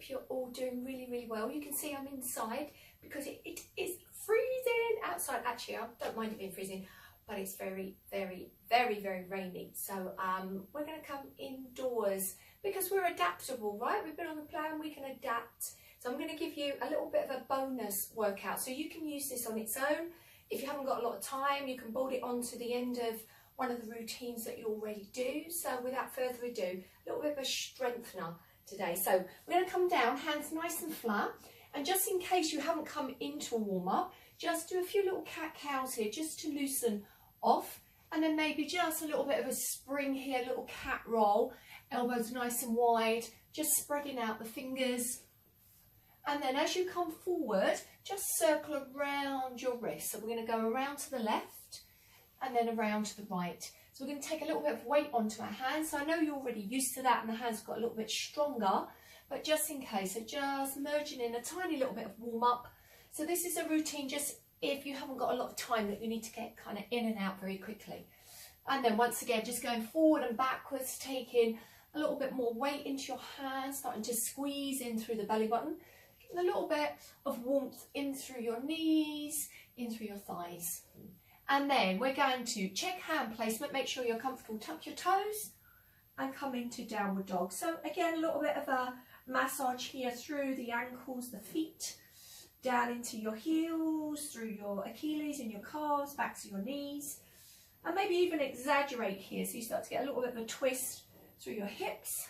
hope you're all doing really, really well. You can see I'm inside because it is freezing outside. Actually, I don't mind it being freezing, but it's very, very, very, very rainy. So we're going to come indoors because we're adaptable, right? We've been on the plan, we can adapt. So I'm going to give you a little bit of a bonus workout. So you can use this on its own. If you haven't got a lot of time, you can bolt it on to the end of one of the routines that you already do. So without further ado, a little bit of a strengthener today. So we're going to come down, hands nice and flat. And just in case you haven't come into a warm-up, just do a few little cat-cows here just to loosen off. And then maybe just a little bit of a spring here, a little cat roll. Elbows nice and wide, just spreading out the fingers. And then as you come forward, just circle around your wrist. So we're going to go around to the left and then around to the right. So we're going to take a little bit of weight onto our hands. So I know you're already used to that and the hands got a little bit stronger, but just in case, so just merging in a tiny little bit of warm up. So this is a routine just if you haven't got a lot of time that you need to get kind of in and out very quickly. And then once again, just going forward and backwards, taking a little bit more weight into your hands, starting to squeeze in through the belly button. A little bit of warmth in through your knees, in through your thighs. And then we're going to check hand placement, make sure you're comfortable, tuck your toes and come into downward dog. So again, a little bit of a massage here through the ankles, the feet, down into your heels, through your Achilles and your calves, back to your knees. And maybe even exaggerate here, so you start to get a little bit of a twist through your hips.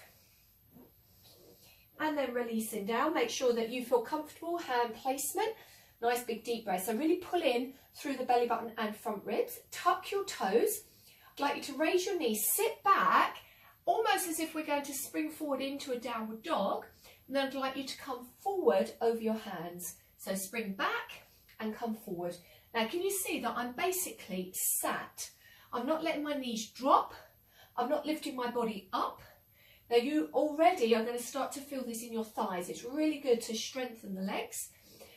And then releasing down, make sure that you feel comfortable, hand placement, nice big deep breath. So really pull in through the belly button and front ribs, tuck your toes. I'd like you to raise your knees, sit back, almost as if we're going to spring forward into a downward dog. And then I'd like you to come forward over your hands. So spring back and come forward. Now can you see that I'm basically sat? I'm not letting my knees drop. I'm not lifting my body up. Now you already are going to start to feel this in your thighs. It's really good to strengthen the legs.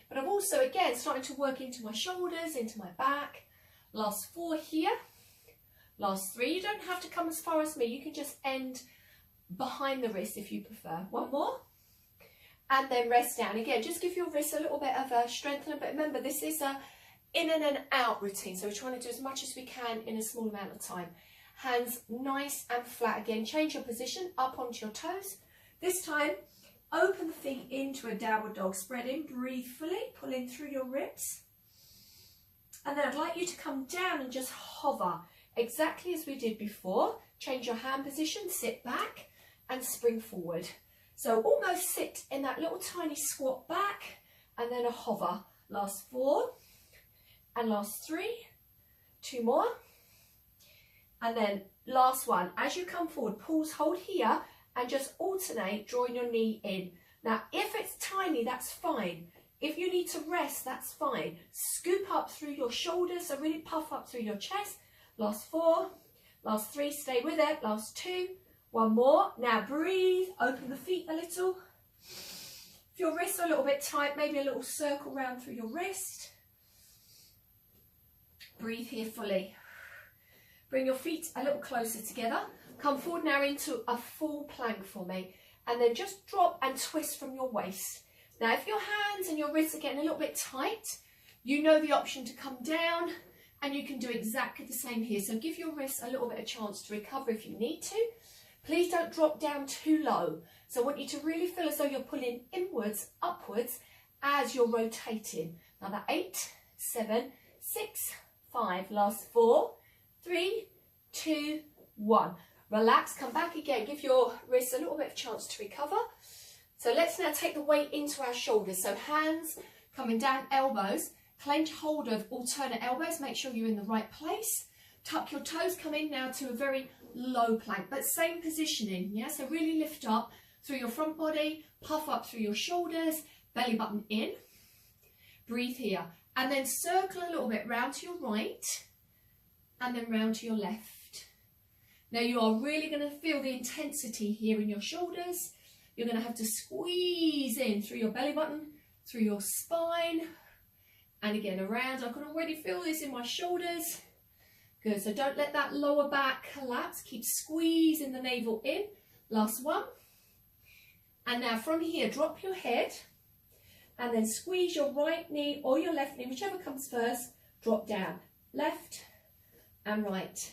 But I'm also, again, starting to work into my shoulders, into my back. Last 4 here. Last 3. You don't have to come as far as me. You can just end behind the wrist if you prefer. 1 more. And then rest down. Again, just give your wrists a little bit of a strengthener. But remember, this is a in and an out routine. So we're trying to do as much as we can in a small amount of time. Hands nice and flat. Again, change your position up onto your toes. This time, open the feet into a downward dog. Spread in, breathe fully, pull in through your ribs. And then I'd like you to come down and just hover, exactly as we did before. Change your hand position, sit back and spring forward. So almost sit in that little tiny squat back and then a hover. Last 4 and last 3. 2 more. And then last one, as you come forward, pause, hold here and just alternate, drawing your knee in. Now, if it's tiny, that's fine. If you need to rest, that's fine. Scoop up through your shoulders, so really puff up through your chest. Last 4, last 3, stay with it. Last 2, 1 more. Now breathe, open the feet a little. If your wrists are a little bit tight, maybe a little circle round through your wrist. Breathe here fully. Bring your feet a little closer together. Come forward now into a full plank for me. And then just drop and twist from your waist. Now, if your hands and your wrists are getting a little bit tight, you know the option to come down and you can do exactly the same here. So give your wrists a little bit of chance to recover if you need to. Please don't drop down too low. So I want you to really feel as though you're pulling inwards, upwards as you're rotating. Now that 8, 7, 6, 5, last 4, 3, 2, 1. Relax, come back again. Give your wrists a little bit of chance to recover. So let's now take the weight into our shoulders. So hands coming down, elbows. Clench hold of alternate elbows. Make sure you're in the right place. Tuck your toes, come in now to a very low plank, but same positioning. Yeah, so really lift up through your front body, puff up through your shoulders, belly button in. Breathe here. And then circle a little bit round to your right. And then round to your left. Now you are really going to feel the intensity here in your shoulders. You're going to have to squeeze in through your belly button, through your spine, and again around. I can already feel this in my shoulders. Good, so don't let that lower back collapse. Keep squeezing the navel in. Last 1. And now from here, drop your head and then squeeze your right knee or your left knee, whichever comes first, drop down, left and right.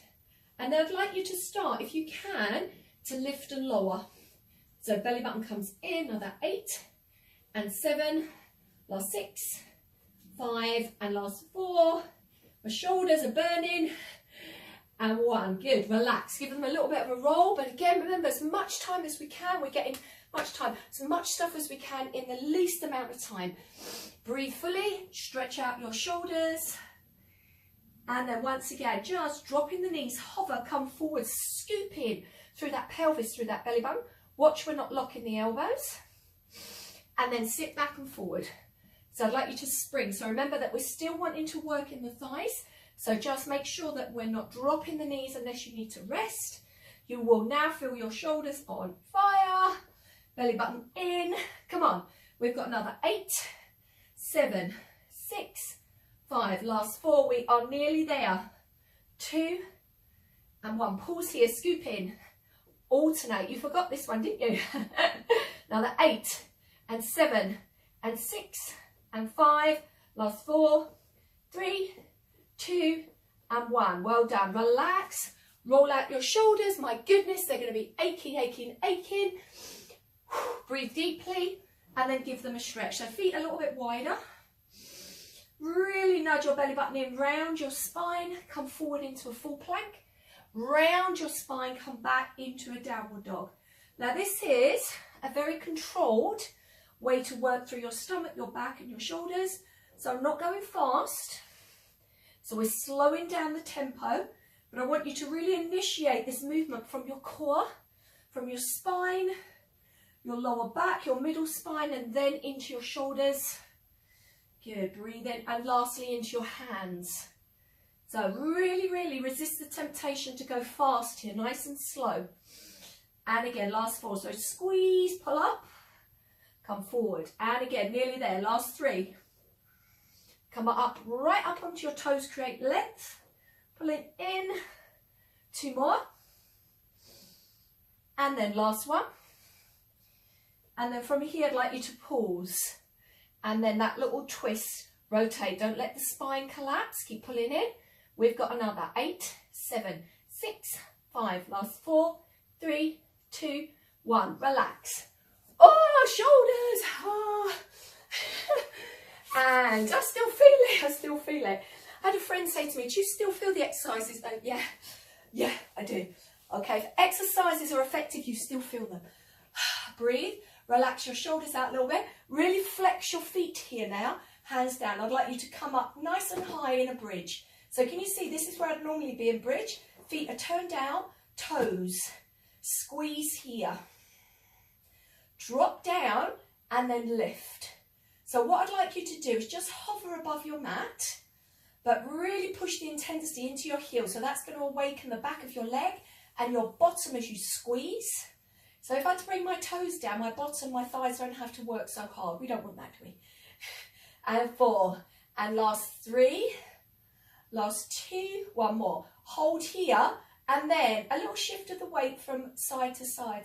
And then I'd like you to start, if you can, to lift and lower. So belly button comes in, another 8 and 7, last 6, 5 and last 4. My shoulders are burning. And 1, good, relax. Give them a little bit of a roll, but again, remember, as much time as we can, we're getting much time, as much stuff as we can in the least amount of time. Breathe fully, stretch out your shoulders. And then once again, just dropping the knees, hover, come forward, scoop in through that pelvis, through that belly button. Watch we're not locking the elbows. And then sit back and forward. So I'd like you to spring. So remember that we're still wanting to work in the thighs. So just make sure that we're not dropping the knees unless you need to rest. You will now feel your shoulders on fire. Belly button in. Come on. We've got another 8, 7, 6, 5. Last 4. We are nearly there. 2 and 1. Pause here. Scoop in. Alternate. You forgot this one, didn't you? Another 8 and 7 and 6 and 5. Last 4, 3, 2 and 1. Well done. Relax. Roll out your shoulders. My goodness, they're going to be aching, aching, aching. Breathe deeply and then give them a stretch. So feet a little bit wider. Really nudge your belly button in, round your spine, come forward into a full plank. Round your spine, come back into a downward dog. Now this is a very controlled way to work through your stomach, your back and your shoulders. So I'm not going fast. So we're slowing down the tempo, but I want you to really initiate this movement from your core, from your spine, your lower back, your middle spine, and then into your shoulders. Good, breathe in, and lastly into your hands. So really, really resist the temptation to go fast here, nice and slow. And again, last 4, so squeeze, pull up, come forward, and again, nearly there, last 3. Come up, right up onto your toes, create length. Pull it in. 2 more. And then last 1. And then from here, I'd like you to pause. And then that little twist, rotate. Don't let the spine collapse. Keep pulling in. We've got another 8, 7, 6, 5. Last 4, 3, 2, 1. Relax. Oh, shoulders. Oh. And I still feel it, I still feel it. I had a friend say to me, do you still feel the exercises though? Yeah, I do. Okay, if exercises are effective, you still feel them. Breathe, relax your shoulders out a little bit. Really flex your feet here now, hands down. I'd like you to come up nice and high in a bridge. So can you see, this is where I'd normally be in bridge. Feet are turned down, toes, squeeze here. Drop down and then lift. So what I'd like you to do is just hover above your mat, but really push the intensity into your heel. So that's going to awaken the back of your leg and your bottom as you squeeze. So if I had to bring my toes down, my bottom, my thighs don't have to work so hard. We don't want that, do we? And 4, and last 3, last 2, 1 more. Hold here, and then a little shift of the weight from side to side,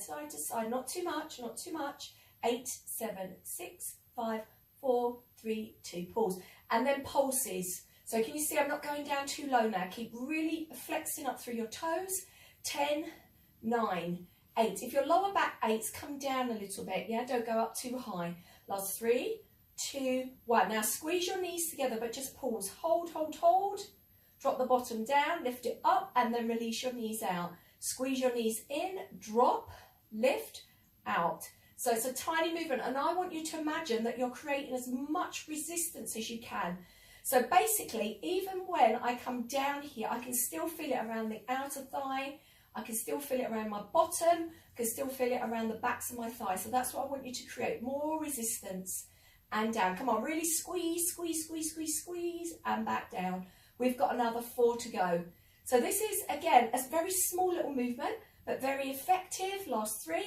not too much, not too much. 8, 7, 6, 5, 4, 3, 2, pause. And then pulses. So can you see I'm not going down too low now. Keep really flexing up through your toes. 10, 9, 8. If your lower back aches, come down a little bit. Yeah, don't go up too high. Last 3, 2, 1. Now squeeze your knees together, but just pause. Hold, hold, hold. Drop the bottom down, lift it up, and then release your knees out. Squeeze your knees in, drop, lift, out. So it's a tiny movement, and I want you to imagine that you're creating as much resistance as you can. So basically, even when I come down here, I can still feel it around the outer thigh, I can still feel it around my bottom, I can still feel it around the backs of my thighs. So that's what I want you to create, more resistance. And down, come on, really squeeze, squeeze, squeeze, squeeze, squeeze, and back down. We've got another 4 to go. So this is, again, a very small little movement, but very effective. Last 3.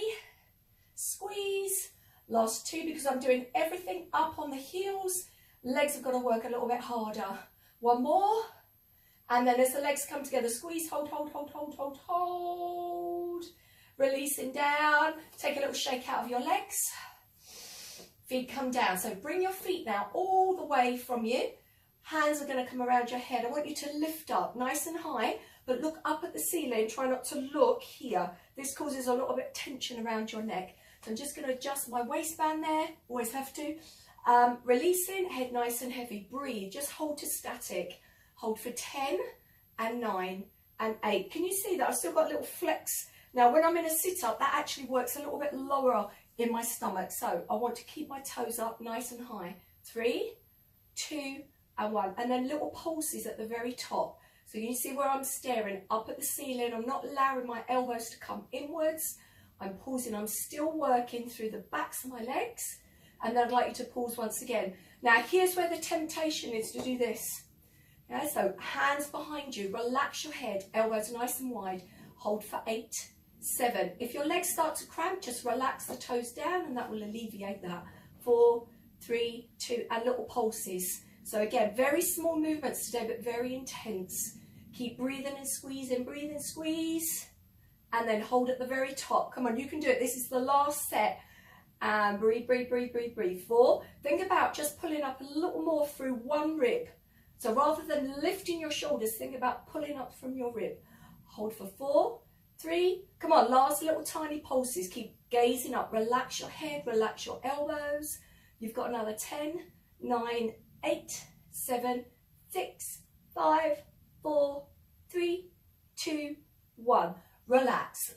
Squeeze, last 2, because I'm doing everything up on the heels. Legs have got to work a little bit harder. 1 more, and then as the legs come together, squeeze, hold, hold, hold, hold, hold, hold. releasing down. Take a little shake out of your legs. Feet come down. So bring your feet now all the way from you. Hands are going to come around your head. I want you to lift up nice and high, but look up at the ceiling. Try not to look here. This causes a little bit of tension around your neck. So I'm just going to adjust my waistband there. Always have to. Releasing, head nice and heavy. Breathe. Just hold to static. Hold for 10 and 9 and 8. Can you see that? I've still got a little flex. Now, when I'm in a sit-up, that actually works a little bit lower in my stomach. So I want to keep my toes up nice and high. 3, 2, and 1. And then little pulses at the very top. So you see where I'm staring up at the ceiling. I'm not allowing my elbows to come inwards. I'm pausing. I'm still working through the backs of my legs. And then I'd like you to pause once again. Now, here's where the temptation is to do this. Yeah, so hands behind you. Relax your head. Elbows nice and wide. Hold for 8, 7. If your legs start to cramp, just relax the toes down and that will alleviate that. 4, 3, 2, and little pulses. So again, very small movements today, but very intense. Keep breathing and squeezing, breathe and squeeze. And then hold at the very top. Come on, you can do it. This is the last set. And breathe, breathe, breathe, breathe, breathe. 4. Think about just pulling up a little more through one rib. So rather than lifting your shoulders, think about pulling up from your rib. Hold for 4, 3. Come on, last little tiny pulses. Keep gazing up. Relax your head, relax your elbows. You've got another 10, 9, 8, 7, 6, 5, 4, 3, 2, 1. Relax.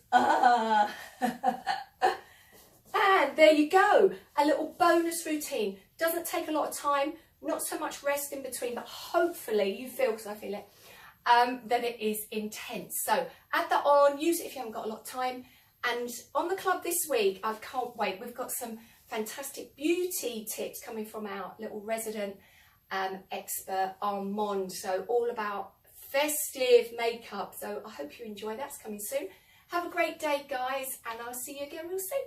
And there you go. A little bonus routine. Doesn't take a lot of time. Not so much rest in between, but hopefully you feel, because I feel it, that it is intense. So add that on. Use it if you haven't got a lot of time. And on the club this week, I can't wait. We've got some fantastic beauty tips coming from our little resident expert Armand. So all about festive makeup. So I hope you enjoy. That's coming soon. Have a great day, guys, and I'll see you again real soon.